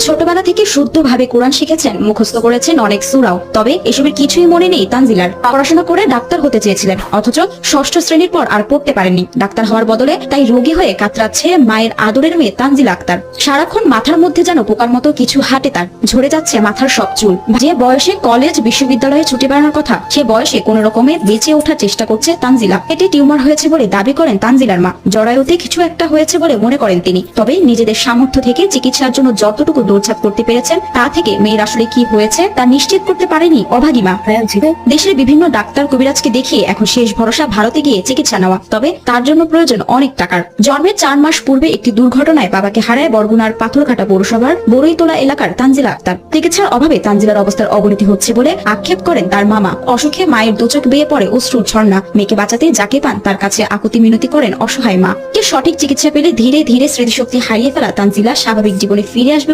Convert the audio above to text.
ছোটবেলা থেকে শুদ্ধভাবে কোরআন শিখেছেন, মুখস্থ করেছেন অনেক সূরাও। তবে এসবের কিছুই মনে নেই তানজিলার। পড়াশোনা করে ডাক্তার হতে চেয়েছিলেন, অথচ ষষ্ঠ শ্রেণীর পর আর পড়তে পারেননি। ডাক্তার হওয়ার বদলে তাই রোগী হয়ে কাতরাচ্ছে মায়ের আদরের মেয়ে তানজিলা আক্তার। সারাক্ষণ মাথার মধ্যে যেন পোকার মতো কিছু হাঁটে তার। ঝরে যাচ্ছে মাথার সব চুল। যে বয়সে কলেজ বিশ্ববিদ্যালয়ে ছুটি বেড়ানোর কথা, সে বয়সে কোন রকমে বেঁচে ওঠার চেষ্টা করছে তানজিলা। এটি টিউমার হয়েছে বলে দাবি করেন তানজিলার মা। জরায়ুতে কিছু একটা হয়েছে বলে মনে করেন তিনি। তবে নিজেদের সামর্থ্য থেকে চিকিৎসার জন্য যতটুকু দৌড়ঝাঁপ করতে পেরেছেন, তা থেকে মেয়ের আসলে কি হয়েছে তা নিশ্চিত করতে পারেনি অভাগী মা। দেশের বিভিন্ন ডাক্তার কবিরাজকে দেখিয়ে এখন শেষ ভরসা ভারতে গিয়ে চিকিৎসা নেওয়া। তবে তার জন্য প্রয়োজন অনেক টাকার। জন্মের 4 মাস পূর্বে একটি দুর্ঘটনায় বাবাকে হারায় বরগুনার পাথরঘাটা পৌরসভার বড়ইতলা এলাকার তানজিলা আক্তার। চিকিৎসার অভাবে তানজিলার অবস্থার অবনতি হচ্ছে বলে আক্ষেপ করেন তার মামা। অসুখে মায়ের দুচোখ বেয়ে পড়ে অশ্রুর ঝর্ণা। মেয়েকে বাঁচাতে যাকে পান তার কাছে আকুতি মিনতি করেন অসহায় মা। কে সঠিক চিকিৎসা পেলে ধীরে ধীরে স্মৃতিশক্তি হারিয়ে ফেলা তানজিলা স্বাভাবিক জীবনে ফিরে আসবে